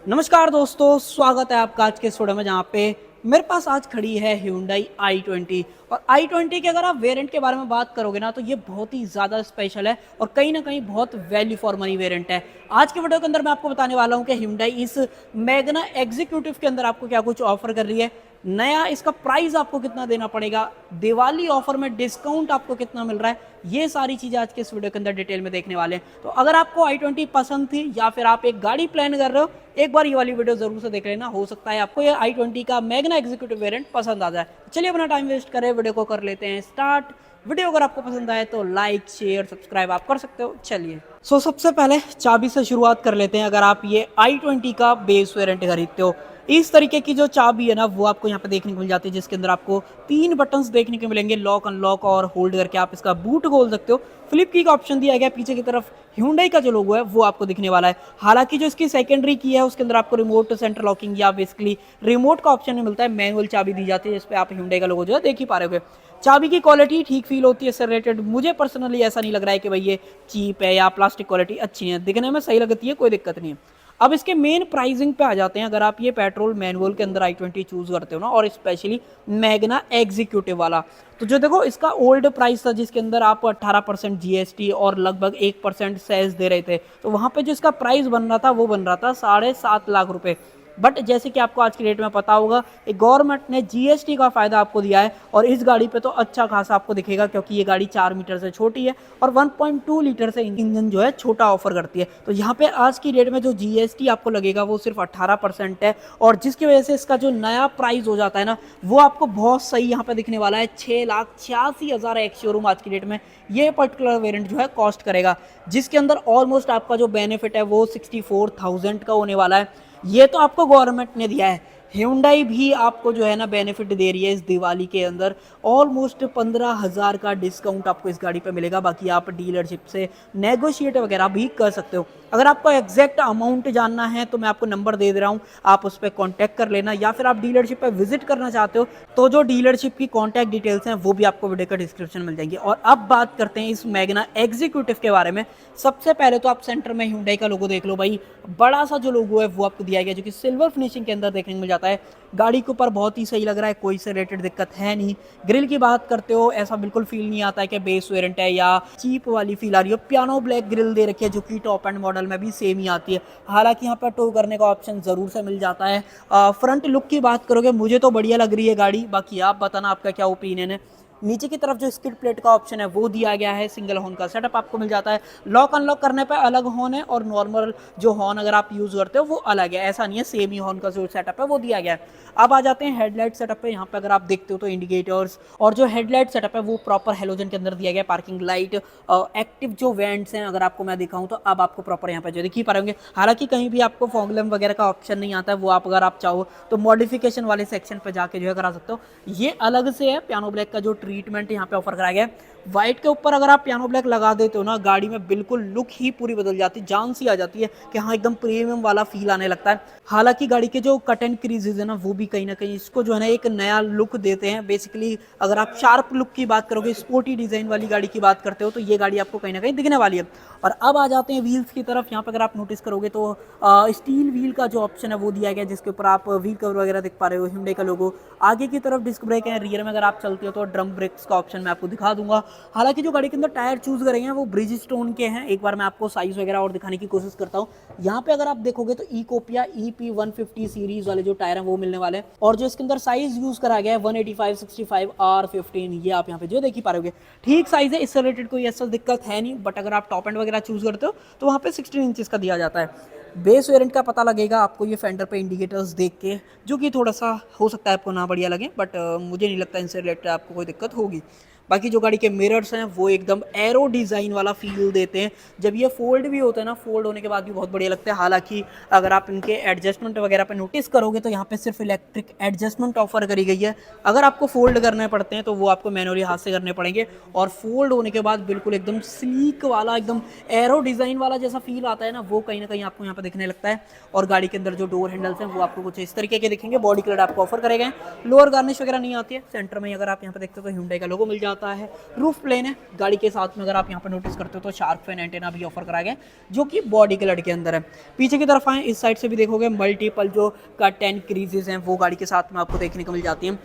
नमस्कार दोस्तों, स्वागत है आपका आज के इस वीडियो में जहाँ पे मेरे पास आज खड़ी है Hyundai i20। और i20 के अगर आप वेरिएंट के बारे में बात करोगे ना तो ये बहुत ही ज़्यादा स्पेशल है और कहीं ना कहीं बहुत वैल्यू फॉर मनी वेरिएंट है। आज के वीडियो के अंदर मैं आपको बताने वाला हूँ कि Hyundai इस मैग्ना एग्जीक्यूटिव के अंदर आपको क्या कुछ ऑफर कर रही है, नया इसका प्राइस आपको कितना देना पड़ेगा, दिवाली ऑफर में डिस्काउंट आपको कितना मिल रहा है, ये सारी चीज़ें आज के इस वीडियो के अंदर डिटेल में देखने वाले हैं। तो अगर आपको i20 पसंद थी या फिर आप एक गाड़ी प्लान कर रहे हो, एक बार ये वाली वीडियो जरूर से देख लेना, हो सकता है आपको ये i20 का मैग्ना एग्जीक्यूटिव वेरिएंट पसंद आ जाए। चलिए अपना टाइम वेस्ट करें, वीडियो को कर लेते हैं स्टार्ट। वीडियो अगर आपको पसंद आए तो लाइक शेयर सब्सक्राइब आप कर सकते हो। चलिए सबसे पहले चाबी से शुरुआत कर लेते हैं। अगर आप ये i20 का बेस वेरिएंट खरीदते हो, इस तरीके की जो चाबी है ना वो आपको यहाँ पे देखने को मिल जाती है, जिसके अंदर आपको 3 बटन्स देखने को मिलेंगे, लॉक अनलॉक और होल्ड करके आप इसका बूट खोल सकते हो। फ्लिप की का ऑप्शन दिया गया, पीछे की तरफ Hyundai का जो लोगो है वो आपको दिखने वाला है। हालांकि जो इसकी सेकेंडरी की है उसके अंदर आपको रिमोट सेंटर लॉकिंग या बेसिकली रिमोट का ऑप्शन नहीं मिलता है, मैनुअल चाबी दी जाती है जिसपे आप Hyundai का लोगो जो है देख ही पा रहे हो। चाबी की क्वालिटी ठीक फील होती है इससे रिलेटेड, मुझे पर्सनली ऐसा नहीं लग रहा है कि भाई ये चीप है या प्लास्टिक क्वालिटी अच्छी है, दिखने में सही लगती है, कोई दिक्कत नहीं है। अब इसके मेन प्राइसिंग पे आ जाते हैं। अगर आप ये पेट्रोल मैनुअल के अंदर i20 चूज करते हो ना, और स्पेशली मैग्ना एग्जीक्यूटिव वाला, तो जो देखो इसका ओल्ड प्राइस था जिसके अंदर आप 18% जीएसटी और लगभग 1% सेस दे रहे थे, तो वहां पे जो इसका प्राइस बन रहा था वो बन रहा था 7.5 लाख रुपए। बट जैसे कि आपको आज की डेट में पता होगा, गवर्नमेंट ने जीएसटी का फायदा आपको दिया है और इस गाड़ी पे तो अच्छा खासा आपको दिखेगा, क्योंकि ये गाड़ी 4 मीटर से छोटी है और 1.2 लीटर से इंजन जो है छोटा ऑफर करती है। तो यहाँ पे आज की डेट में जो जीएसटी आपको लगेगा वो सिर्फ 18% है, और जिसकी वजह से इसका जो नया प्राइस हो जाता है ना वो आपको बहुत सही यहाँ पे दिखने वाला है। 6,86,000 एक शोरूम आज की डेट में ये पर्टिकुलर वेरिएंट जो है कॉस्ट करेगा, जिसके अंदर ऑलमोस्ट आपका जो बेनिफिट है वो 64,000 का होने वाला है। ये तो आपको गवर्नमेंट ने दिया है, Hyundai भी आपको जो है ना बेनिफिट दे रही है इस दिवाली के अंदर। ऑलमोस्ट 15,000 का डिस्काउंट आपको इस गाड़ी पे मिलेगा। बाकी आप डीलरशिप से नेगोशिएट वगैरह भी कर सकते हो। अगर आपको एग्जैक्ट अमाउंट जानना है तो मैं आपको नंबर दे दे रहा हूँ, आप उस पर कॉन्टैक्ट कर लेना, या फिर आप डीलरशिप पे विजिट करना चाहते हो तो जो डीलरशिप की कॉन्टैक्ट डिटेल्स हैं वो भी आपको वीडियो का डिस्क्रिप्शन मिल जाएंगे। और अब बात करते हैं इस मैग्ना एग्जीक्यूटिव के बारे में। सबसे पहले तो आप सेंटर में Hyundai का लोगो देख लो भाई, बड़ा सा जो लोगो है वो आपको दिया गया, जो कि सिल्वर फिनिशिंग के अंदर देखने को मिल जाता है। गाड़ी के ऊपर बहुत ही सही लग रहा है, कोई से रिलेटेड दिक्कत है नहीं। ग्रिल की बात करते हो, ऐसा बिल्कुल फील नहीं आता है कि बेस वेरिएंट है या चीप वाली फील आ रही हो। पियानो ब्लैक ग्रिल दे रखी है जो कि टॉप एंड मॉडल में भी सेम ही आती है। हालांकि यहाँ पर टो करने का ऑप्शन जरूर से मिल जाता है। फ्रंट लुक की बात करोगे, मुझे तो बढ़िया लग रही है गाड़ी, बाकी आप बताना आपका क्या ओपिनियन है। नीचे की तरफ जो स्किड प्लेट का ऑप्शन है वो दिया गया है, सिंगल हॉर्न का सेटअप आपको मिल जाता है। लॉक अनलॉक करने पे अलग हॉर्न है और नॉर्मल जो हॉर्न अगर आप यूज करते हो वो अलग है, ऐसा नहीं है, सेम ही हॉर्न का जो सेटअप है वो दिया गया है। अब आ जाते हैं हेडलाइट सेटअप पे। यहाँ पे अगर आप देखते हो तो इंडिकेटर्स और जो हेडलाइट सेटअप है वो प्रॉपर हेलोजन के अंदर दिया गया है। पार्किंग लाइट, एक्टिव जो वेंट्स हैं अगर आपको मैं दिखाऊं तो अब आपको प्रॉपर यहाँ पे जो दिख ही पा रहे होंगे। हालांकि कहीं भी आपको फॉग लैम्प वगैरह का ऑप्शन नहीं आता है, वो आप अगर आप चाहो तो मॉडिफिकेशन वाले सेक्शन पे जाके जो है करा सकते हो। ये अलग से है पियानो ब्लैक का जो ट्रीटमेंट यहाँ पे ऑफर कराया गया है। व्हाइट के ऊपर अगर आप पियानो ब्लैक लगा देते हो ना, गाड़ी में बिल्कुल लुक ही पूरी बदल जाती है, जान सी आ जाती है कि हाँ एकदम प्रीमियम वाला फील आने लगता है। हालांकि गाड़ी के जो कट एंड क्रीजेज है ना वो भी कहीं ना कहीं इसको जो है ना एक नया लुक देते हैं। बेसिकली अगर आप शार्प लुक की बात करोगे, स्पोर्टी डिजाइन वाली गाड़ी की बात करते हो, तो ये गाड़ी आपको कहीं ना कहीं दिखने वाली है। और अब आ जाते हैं व्हील्स की तरफ। यहाँ पर अगर आप नोटिस करोगे तो स्टील व्हील का जो ऑप्शन है वो दिया गया, जिसके ऊपर आप व्हील कवर वगैरह देख पा रहे हो, Hyundai का लोगो। आगे की तरफ डिस्क ब्रेक है, रियर में अगर आप चलते हो तो ड्रम ब्रेक्स का ऑप्शन मैं आपको दिखा दूंगा। हालांकि जो गाड़ी के अंदर टायर चूज करेंगे वो ब्रिजस्टोन के हैं। एक बार मैं आपको साइज वगैरह और दिखाने की कोशिश करता हूँ। यहाँ पे अगर आप देखोगे तो इकोपिया EP 150 सीरीज वाले जो टायर हैं वो मिलने वाले हैं, और जो इसके अंदर साइज यूज करा गया है 185/65 R15, ये आप यहाँ पे जो देख ही पा रहे हो। ठीक साइज है, इससे रिलेटेड कोई ऐसा दिक्कत है नहीं। बट अगर आप टॉप एंड वगैरह चूज करते हो तो वहाँ पे 16 इंचेस का दिया जाता है। बेस वेरिएंट का पता लगेगा आपको ये फेंडर पे इंडिकेटर्स देख के, जो कि थोड़ा सा हो सकता है आपको ना बढ़िया लगे, बट मुझे नहीं लगता इनसे रिलेटेड आपको कोई दिक्कत होगी। बाकी जो गाड़ी के मिरर्स हैं वो एकदम एरो डिज़ाइन वाला फील देते हैं। जब ये फोल्ड भी होते हैं ना, फोल्ड होने के बाद भी बहुत बढ़िया लगता है। हालांकि अगर आप इनके एडजस्टमेंट वगैरह पे नोटिस करोगे तो यहाँ पे सिर्फ इलेक्ट्रिक एडजस्टमेंट ऑफर करी गई है। अगर आपको फोल्ड करने पड़ते हैं तो वो आपको मैनुअली हाथ से करने पड़ेंगे, और फोल्ड होने के बाद बिल्कुल एकदम स्लीक वाला, एकदम एरो डिज़ाइन वाला जैसा फील आता है ना, वो कहीं ना कहीं आपको यहाँ पे दिखने लगता है। और गाड़ी के अंदर जो डोर हैंडल्स हैं वो आपको कुछ इस तरीके के दिखेंगे। बॉडी कलर आपको ऑफर करेगा, लोअर गार्निश वगैरह नहीं आती है। सेंटर में अगर आप यहाँ पे देखते हो तो Hyundai का लोगो मिल जाता है। जाता है। रूफ प्लेन है गाड़ी के साथ में, अगर आप यहाँ पर नोटिस करते हो तो शार्क फिन एंटेना भी ऑफर करा गया जो कि बॉडी कलर के अंदर है। पीछे की तरफ आए इस साइड से भी देखोगे मल्टीपल जो कट एंड क्रीजेस हैं वो गाड़ी के साथ में आपको देखने को मिल जाती हैं।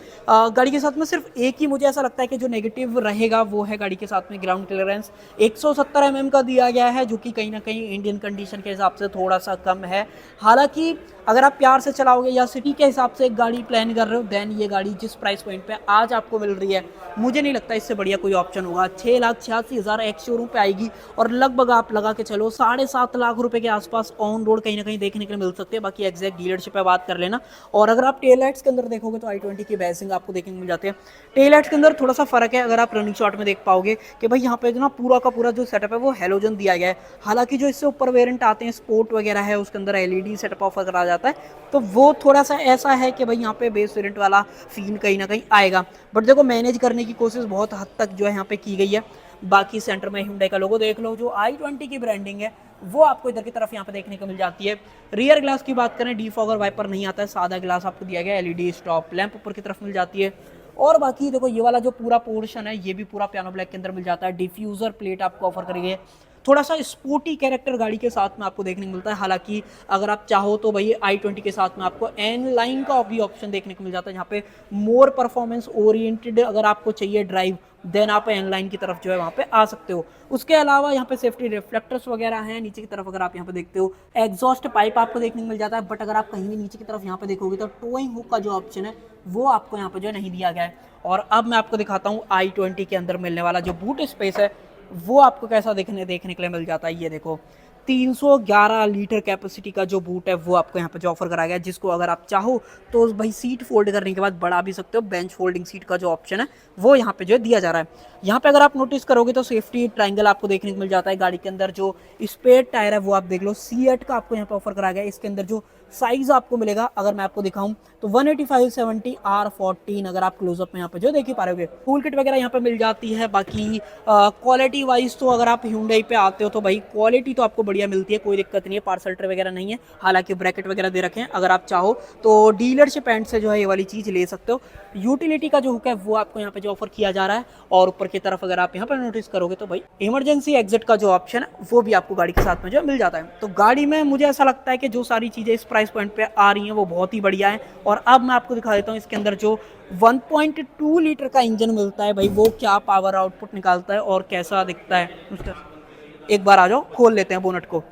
गाड़ी के साथ में सिर्फ एक ही मुझे ऐसा लगता है कि जो नेगेटिव रहेगा वो है गाड़ी के साथ में ग्राउंड क्लियरेंस 170 mm का दिया गया है, जो कि कहीं ना कहीं इंडियन कंडीशन के हिसाब से थोड़ा सा कम है। हालांकि अगर आप प्यार से चलाओगे या सिटी के हिसाब से एक गाड़ी प्लान कर रहे हो, देन ये गाड़ी जिस प्राइस पॉइंट पे आज आपको मिल रही है मुझे नहीं लगता इससे बढ़िया कोई ऑप्शन होगा। 6,86,000 एक्स शोरूम पे आएगी और लगभग आप लगा के चलो 7.5 लाख रुपए के आसपास ऑन रोड कहीं ना कहीं देखने के लिए मिल सकते हैं। बाकी एग्जैक्ट डीलरशिप पे बात कर लेना। और अगर आप टेल लाइट्स के अंदर देखोगे तो i20 की बेसिंग आपको देखने को मिल जाती है। टेल लाइट्स के अंदर थोड़ा सा फर्क है, अगर आप रनिंग शॉट में देख पाओगे कि भाई यहाँ पे जो ना पूरा का पूरा जो सेटअप है वो हेलोजन दिया गया है। हालांकि जो इससे ऊपर वेरिएंट आते हैं स्पोर्ट वगैरह है उसके अंदर एलईडी सेटअप ऑफर करा जाता है, तो वो थोड़ा सा ऐसा है कि भाई यहाँ पे बेस वेरिएंट वाला फील कहीं ना कहीं आएगा। बट देखो मैनेज करने की कोशिश बहुत हद तक जो है यहाँ पे की गई है। बाकी सेंटर में Hyundai का लोगो देख लो, जो i20 की ब्रांडिंग है वो आपको इधर की तरफ यहाँ पे देखने को मिल जाती है। रियर ग्लास की बात करें डीफॉगर वाइपर नहीं आता है, सादा ग्लास आपको दिया गया, एलईडी स्टॉप लैंप ऊपर की तरफ मिल जाती है। और बाकी देखो ये वाला जो पूरा पोर्शन है ये भी पूरा पियानो ब्लैक के अंदर मिल जाता है। डिफ्यूजर प्लेट आपको ऑफर करी गई है, थोड़ा सा स्पोर्टी कैरेक्टर गाड़ी के साथ में आपको देखने को मिलता है। हालांकि अगर आप चाहो तो भाई i20 के साथ में आपको एन लाइन का भी ऑप्शन देखने को मिल जाता है, जहाँ पे मोर परफॉर्मेंस ओरिएंटेड अगर आपको चाहिए ड्राइव देन आप एन लाइन की तरफ जो है वहाँ पे आ सकते हो। उसके अलावा यहाँ पे सेफ्टी रिफ्लेक्टर्स वगैरह हैं। नीचे की तरफ अगर आप यहाँ पे देखते हो एग्जॉस्ट पाइप आपको देखने को मिल जाता है। बट अगर आप कहीं भी नीचे की तरफ यहाँ पे देखोगे तो टोइंग हुक का जो ऑप्शन है वो आपको यहाँ पे जो है नहीं दिया गया है। और अब मैं आपको दिखाता हूँ i20 के अंदर मिलने वाला जो बूट स्पेस है वो आपको कैसा देखने के लिए मिल जाता है। ये देखो 311 लीटर कैपेसिटी का जो बूट है वो आपको यहाँ पे जो ऑफर करा गया है, जिसको अगर आप चाहो तो भाई सीट फोल्ड करने के बाद बढ़ा भी सकते हो। बेंच फोल्डिंग सीट का जो ऑप्शन है वो यहाँ पे जो है दिया जा रहा है। यहाँ पे अगर आप नोटिस करोगे तो सेफ्टी ट्रायंगल आपको देखने को मिल जाता है। गाड़ी के अंदर जो स्पेयर टायर है वो आप देख लो C8 का आपको यहाँ पे ऑफर करा गया है। इसके अंदर जो साइज आपको मिलेगा अगर मैं आपको दिखाऊं तो 185/70 R14 अगर आप क्लोजअप में यहाँ पे जो देख ही पा रहे हो। टूल किट वगैरह यहाँ पे मिल जाती है। बाकी क्वालिटी वाइज तो अगर आप Hyundai पे आते हो तो भाई क्वालिटी तो आपको बढ़िया मिलती है, कोई दिक्कत नहीं है। पार्सल ट्रे वगैरह नहीं है, हालांकि ब्रैकेट वगैरह दे रखे हैं। अगर आप चाहो तो डीलरशिप एंड से जो है ये वाली चीज़ ले सकते हो। यूटिलिटी का जो हुक है वो आपको यहाँ पे जो ऑफर किया जा रहा है। और ऊपर की तरफ अगर आप यहाँ पर नोटिस करोगे तो भाई इमरजेंसी एग्जिट का जो ऑप्शन है वो भी आपको गाड़ी के साथ में जो मिल जाता है। तो गाड़ी में मुझे ऐसा लगता है कि जो सारी चीज़ें इस प्राइस पॉइंट पे आ रही हैं वो बहुत ही बढ़िया है। और अब मैं आपको दिखा देता हूँ इसके अंदर जो 1.2 लीटर का इंजन मिलता है भाई वो क्या पावर आउटपुट निकालता है और कैसा दिखता है उसका। एक बार आ जाओ खोल लेते हैं बोनट को।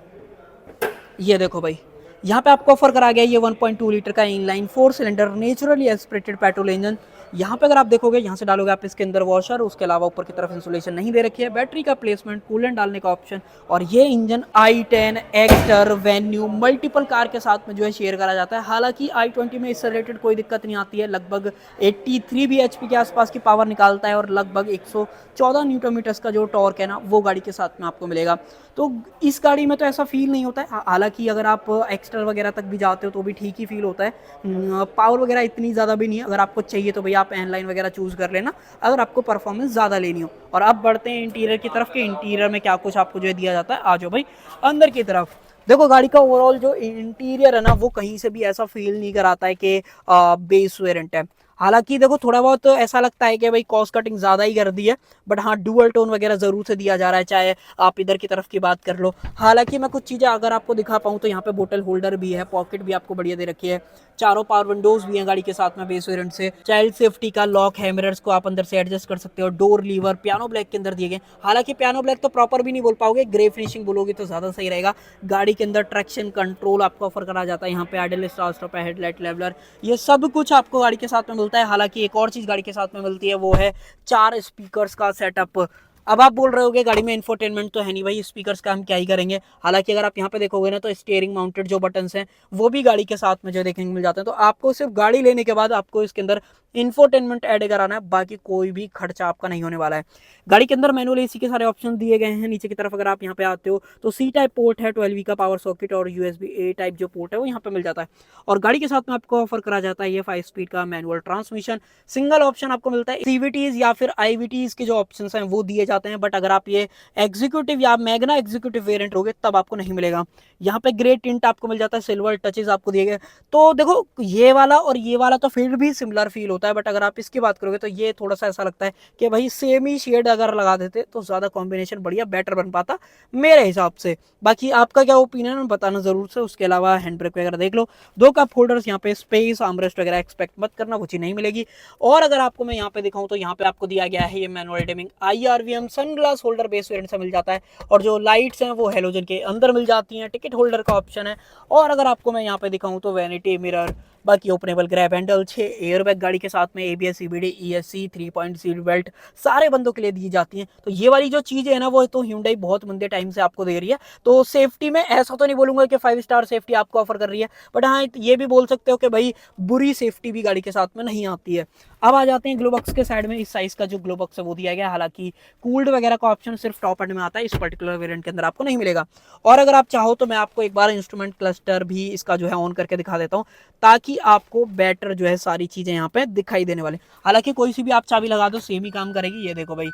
ये देखो भाई यहाँ पे आपको ऑफर करा गया ये 1.2 लीटर का inline 4 cylinder naturally aspirated petrol engine. यहाँ पे अगर आप देखोगे यहाँ से डालोगे आप इसके अंदर वॉशर, उसके अलावा ऊपर की तरफ इंसुलेशन नहीं दे रखी है, बैटरी का प्लेसमेंट, कूलेंट डालने का ऑप्शन। और ये engine i10 actor venue multiple car के साथ में जो है शेयर करा जाता है। हालांकि i20 में इससे रिलेटेड कोई दिक्कत नहीं आती है। लगभग 83 bhp के आसपास की पावर निकालता है और लगभग 114 न्यूटन मीटर्स का जो टॉर्क है ना वो गाड़ी के साथ में आपको मिलेगा। तो इस गाड़ी में तो ऐसा फील नहीं होता है। हालांकि अगर आप एक्स्ट्रा वगैरह तक भी जाते हो तो भी ठीक ही फील होता है। पावर वगैरह इतनी ज़्यादा भी नहीं है। अगर आपको चाहिए तो भैया आप एन लाइन वगैरह चूज़ कर लेना अगर आपको परफॉर्मेंस ज़्यादा लेनी हो। और अब बढ़ते हैं इंटीरियर की तरफ के इंटीरियर में क्या कुछ आपको जो है दिया जाता है। आ जाओ भाई अंदर की तरफ। देखो गाड़ी का ओवरऑल जो इंटीरियर है ना वो कहीं से भी ऐसा फील नहीं कराता है कि बेस वेरिएंट है। हालांकि देखो थोड़ा बहुत ऐसा लगता है कि भाई कॉस्ट कटिंग ज़्यादा ही कर दी है, बट हाँ डुअल टोन वगैरह ज़रूर से दिया जा रहा है। चाहे आप इधर की तरफ की बात कर लो। हालांकि मैं कुछ चीज़ें अगर आपको दिखा पाऊँ तो यहाँ पे बोतल होल्डर भी है, पॉकेट भी आपको बढ़िया दे रखी है, चारों पावर विंडोज भी हैं गाड़ी के साथ में बेस वेरिएंट से। चाइल्ड सेफ्टी का लॉक है, मिरर्स को आप अंदर से एडजस्ट कर सकते हो। डोर लीवर पियानो ब्लैक के अंदर दिए गए। हालांकि पियानो ब्लैक तो प्रॉपर भी नहीं बोल पाओगे, ग्रे फिनिशिंग बोलोगे तो ज़्यादा सही रहेगा। गाड़ी के अंदर ट्रैक्शन कंट्रोल आपको ऑफर करा जाता है। यहाँ पे आइडल स्टार्ट स्टॉप है, हेडलाइट लेवलर, ये सब कुछ आपको गाड़ी के साथ में मिलता है। हालांकि एक और चीज़ गाड़ी के साथ में मिलती है वो है 4 स्पीकर्स का सेटअप। अब आप बोल रहे होगे गाड़ी में इंफोटेनमेंट तो है नहीं भाई, स्पीकर्स का हम क्या ही करेंगे। हालांकि अगर आप यहाँ पे देखोगे ना तो स्टीयरिंग माउंटेड जो बटन्स हैं वो भी गाड़ी के साथ में जो देखने को मिल जाते हैं। तो आपको सिर्फ गाड़ी लेने के बाद आपको इसके अंदर इंफोटेनमेंट ऐड कराना है, बाकी कोई भी खर्चा आपका नहीं होने वाला है। गाड़ी के अंदर मैनुअल एसी के सारे ऑप्शन दिए गए हैं। नीचे की तरफ अगर आप यहाँ पे आते हो तो सी टाइप पोर्ट है, 12V का पावर सॉकेट और USB-A टाइप जो पोर्ट है वो यहाँ पे मिल जाता है। और गाड़ी के साथ में आपको ऑफर करा जाता है ये 5 स्पीड का मैनुअल ट्रांसमिशन। सिंगल ऑप्शन आपको मिलता है। CVTs या फिर IVTs के जो ऑप्शन हैं वो दिए जाते हैं। जाते हैं, बट अगर आप ये एग्जीक्यूटिव या मैग्ना एग्जीक्यूटिव वेरिएंट लोगे तब आपको नहीं मिलेगा। यहाँ पे ग्रे टिंट आपको मिल जाता है, सिल्वर टचेस आपको दिए गए। तो देखो ये वाला और ये वाला तो फिर भी सिमिलर फील होता है, बट अगर आप इसकी बात करोगे तो ये थोड़ा सा ऐसा लगता है कि भाई सेम ही शेड अगर लगा देते तो ज्यादा कॉम्बिनेशन बढ़िया बेटर बन पाता मेरे हिसाब से। बाकी आपका क्या ओपिनियन है बताना जरूर से। उसके अलावा हैंड ब्रेक वगैरह देख लो, 2 कप होल्डर्स, यहाँ पे स्पेस आर्मरेस्ट वगैरह एक्सपेक्ट मत करना, वो चीज नहीं मिलेगी। और अगर आपको मैं यहाँ पे दिखाऊं तो यहाँ पे आपको दिया गया है ये manual dimming IRVM sunglass holder base variant से मिल जाता है, और जो लाइट्स हैं वो हेलोजन के अंदर मिल जाती हैं, टिकट होल्डर का ऑप्शन है। और अगर आपको मैं यहाँ पे दिखाऊं तो वैनिटी मिरर, बाकी ओपनेबल ग्रैब हैंडल, 6 एयरबैग गाड़ी के साथ में, ABS CBD ESC 3 point seat belt सारे बंदों के लिए दी जाती हैं। तो ये वाली जो चीज़ है ना वो तो Hyundai बहुत लंबे टाइम से आपको दे रही है। तो सेफ्टी में ऐसा तो नहीं बोलूंगा कि 5 स्टार सेफ्टी आपको ऑफर कर रही है, बट हाँ ये भी बोल सकते हो कि भाई बुरी सेफ्टी भी गाड़ी के साथ में नहीं आती है। अब आ जाते हैं ग्लो बॉक्स के साइड में। इस साइज का जो ग्लो बॉक्स है वो दिया गया है, हालांकि कूल्ड वगैरह का ऑप्शन सिर्फ टॉप एंड में आता है, इस पर्टिकुलर वेरिएंट के अंदर आपको नहीं मिलेगा। और अगर आप चाहो तो मैं आपको एक बार इंस्ट्रूमेंट क्लस्टर भी इसका जो है ऑन करके दिखा देता हूँ, ताकि आपको बेटर जो है सारी चीजें यहाँ पे दिखाई देने वाले। हालांकि कोई सी भी आप चाबी लगा दो सेम ही काम करेगी। ये देखो भाई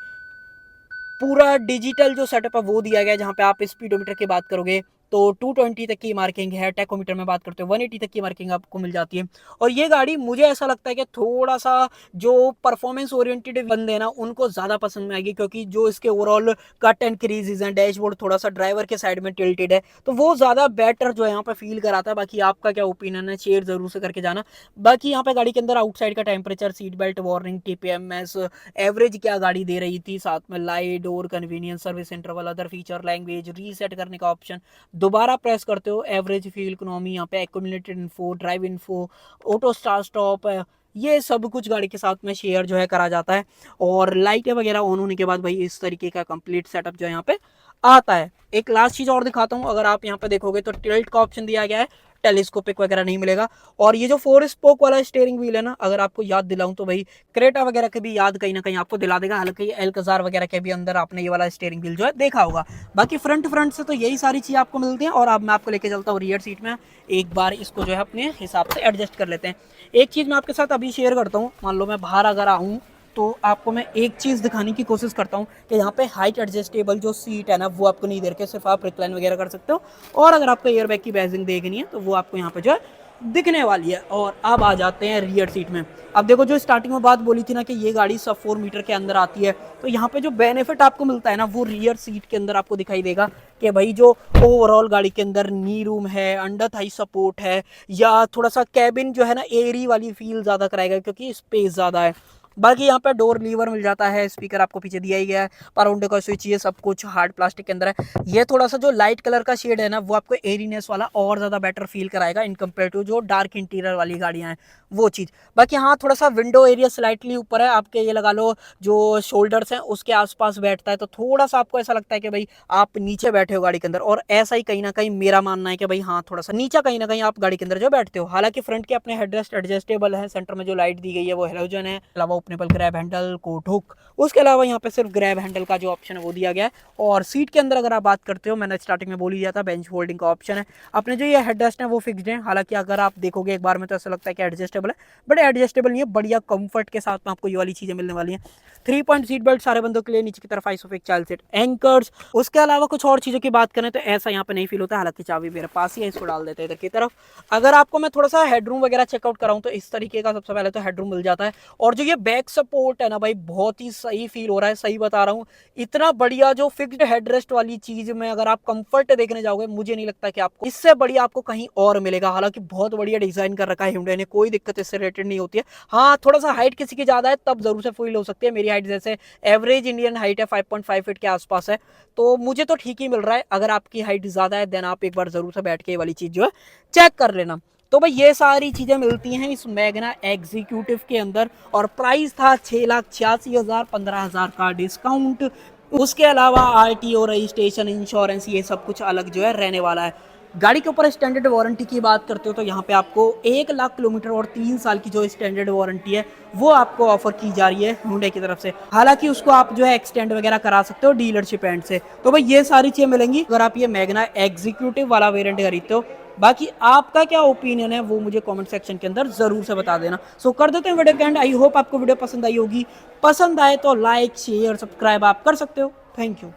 पूरा डिजिटल जो सेटअप है वो दिया गया है, जहाँ पे आप स्पीडोमीटर की बात करोगे तो 220 तक की मार्किंग है, टैकोमीटर में बात करते हो 180 तक की मार्किंग आपको मिल जाती है। और ये गाड़ी मुझे ऐसा लगता है कि थोड़ा सा जो परफॉर्मेंस ओरिएंटेड बंदे हैं ना उनको ज़्यादा पसंद में आएगी, क्योंकि जो इसके ओवरऑल कट एंड क्रीजेज हैं, डैशबोर्ड थोड़ा सा ड्राइवर के साइड में टिल्टेड है, तो वो ज़्यादा बेटर जो है यहाँ पे फील कराता है। बाकी आपका क्या ओपिनियन है शेयर जरूर से करके जाना। बाकी यहाँ पे गाड़ी के अंदर आउटसाइड का temperature, seat belt warning, TPMS, average क्या गाड़ी दे रही थी, साथ में light, door convenience, service interval, other feature, language, reset करने का ऑप्शन, दोबारा प्रेस करते हो, एवरेज फ्यूल इकोनॉमी, यहाँ पे accumulated info, drive info, auto start stop, ये सब कुछ गाड़ी के साथ में शेयर जो है करा जाता है। और लाइटें वगैरह ऑन होने के बाद भाई इस तरीके का कंप्लीट सेटअप जो है यहाँ पे आता है। एक लास्ट चीज और दिखाता हूँ, अगर आप यहाँ पे देखोगे तो टिल्ट का ऑप्शन दिया गया है, टेलीस्कोपिक वगैरह नहीं मिलेगा। और ये जो 4 स्पोक वाला स्टीयरिंग व्हील है ना, अगर आपको याद दिलाऊं तो भाई क्रेटा वगैरह के भी याद कहीं ना कहीं आपको दिला देगा, हालांकि एल्कजार वगैरह के भी अंदर आपने ये वाला स्टीयरिंग व्हील जो है देखा होगा। बाकी फ्रंट से तो यही सारी चीज़ आपको मिलती हैं। और अब मैं आपको लेके चलता हूँ रियर सीट में, एक बार इसको जो है अपने हिसाब से एडजस्ट कर लेते हैं। एक चीज़ मैं आपके साथ अभी शेयर करता हूँ, मान लो मैं बाहर अगर आऊँ तो आपको मैं एक चीज़ दिखाने की कोशिश करता हूँ कि यहाँ पे हाइट एडजस्टेबल जो सीट है ना वो आपको नहीं दे रखे, सिर्फ आप रिक्लाइन वगैरह कर सकते हो। और अगर आपको एयरबैग की बैजिंग देखनी है तो वो आपको यहाँ पे जो है दिखने वाली है। और अब आ जाते हैं रियर सीट में। अब देखो जो स्टार्टिंग में बात बोली थी ना कि ये गाड़ी सब 4 मीटर के अंदर आती है, तो यहाँ पे जो बेनिफिट आपको मिलता है ना वो रियर सीट के अंदर आपको दिखाई देगा कि भाई जो ओवरऑल गाड़ी के अंदर नी रूम है, अंडर थाई सपोर्ट है, या थोड़ा सा कैबिन जो है ना एयरी वाली फील ज़्यादा कराएगा क्योंकि स्पेस ज़्यादा है। बाकी यहाँ पे डोर लीवर मिल जाता है, स्पीकर आपको पीछे दिया ही गया है, पाउंड का स्विच, ये सब कुछ हार्ड प्लास्टिक के अंदर है। ये थोड़ा सा जो लाइट कलर का शेड है ना वो आपको एरीनेस वाला और ज़्यादा बेटर फील कराएगा इन कंपेयर टू जो डार्क इंटीरियर वाली गाड़ियाँ हैं वो चीज़। बाकी हाँ थोड़ा सा विंडो एरिया स्लाइटली ऊपर है आपके, ये लगा लो जो शोल्डर्स हैं उसके आसपास बैठता है, तो थोड़ा सा आपको ऐसा लगता है कि भाई आप नीचे बैठे हो गाड़ी के अंदर। और ऐसा ही कहीं ना कहीं मेरा मानना है कि भाई हाँ थोड़ा सा नीचा कहीं ना कहीं आप गाड़ी के अंदर जो बैठते हो। हालांकि फ्रंट के अपने हेडरेस्ट एडजस्टेबल है, सेंटर में जो लाइट दी गई है वो हेलोजन है, अलावा openable grab handle, coat hook, उसके अलावा यहाँ पे सिर्फ ग्रैब हैंडल का जो ऑप्शन है वो दिया गया है। और सीट के अंदर अगर आप बात करते हो, मैंने स्टार्टिंग में बोल ही दिया था, बेंच होल्डिंग का ऑप्शन है। अपने जो ये हेडरेस्ट है वो फिक्स्ड है, हालांकि अगर आप देखोगे एक बार में तो ऐसा लगता है कि एडजस्टेबल है, बट एडजस्टेबल नहीं है, बढ़िया कंफर्ट के साथ में आपको ये वाली चीजें मिलने वाली हैं। 3 पॉइंट सीट बेल्ट सारे बंदों के लिए, नीचे की तरफ आइसोफिक चाइल्ड सीट एंकर्स। उसके अलावा कुछ और चीजों की बात करें तो ऐसा यहाँ पे नहीं फील होता, हालांकि चाबी मेरे पास ही है, इसको डाल देते हैं इधर की तरफ। अगर आपको मैं थोड़ा सा हेडरूम वगैरह चेकआउट कराऊं तो इस तरीके का सबसे पहले तो हेडरूम मिल जाता है। और जो ये बैक सपोर्ट है ना भाई बहुत ही सही फील हो रहा है, सही बता रहा हूँ। इतना बढ़िया जो फिक्स्ड हेडरेस्ट वाली चीज में अगर आप कंफर्ट देखने जाओगे, मुझे नहीं लगता कि आपको इससे बढ़िया आपको कहीं और मिलेगा। हालांकि बहुत बढ़िया डिजाइन कर रखा है Hyundai ने, कोई दिक्कत इससे रिलेटेड नहीं होती है। हाँ थोड़ा सा हाइट किसी की ज्यादा है तब जरूर से फील हो सकती है, मेरी हाइट जैसे एवरेज इंडियन हाइट है 5.5 फीट के आसपास है, तो मुझे तो ठीक ही मिल रहा है। अगर आपकी हाइट ज्यादा है देन आप एक बार जरूर से बैठ के ये वाली चीज जो है चेक कर लेना। तो भाई ये सारी चीजें मिलती हैं इस मैग्ना एग्जीक्यूटिव के अंदर। और प्राइस था 6,86,000, 15,000 का डिस्काउंट। उसके अलावा RTO, रजिस्ट्रेशन, इंश्योरेंस, ये सब कुछ अलग जो है रहने वाला है। गाड़ी के ऊपर स्टैंडर्ड वारंटी की बात करते हो तो यहाँ पे आपको 1 लाख किलोमीटर और 3 साल की जो स्टैंडर्ड वारंटी है वो आपको ऑफर की जा रही है Hyundai की तरफ से। हालांकि उसको आप जो है एक्सटेंड वगैरह करा सकते हो डीलरशिप एंड से। तो भाई ये सारी चीजें मिलेंगी अगर आप ये मैग्ना एग्जीक्यूटिव वाला वेरिएंट खरीदते हो। बाकी आपका क्या ओपिनियन है वो मुझे कमेंट सेक्शन के अंदर ज़रूर से बता देना। सो कर देते हैं वीडियो के एंड। आई होप आपको वीडियो पसंद आई होगी। पसंद आए तो लाइक शेयर सब्सक्राइब आप कर सकते हो। Thank you.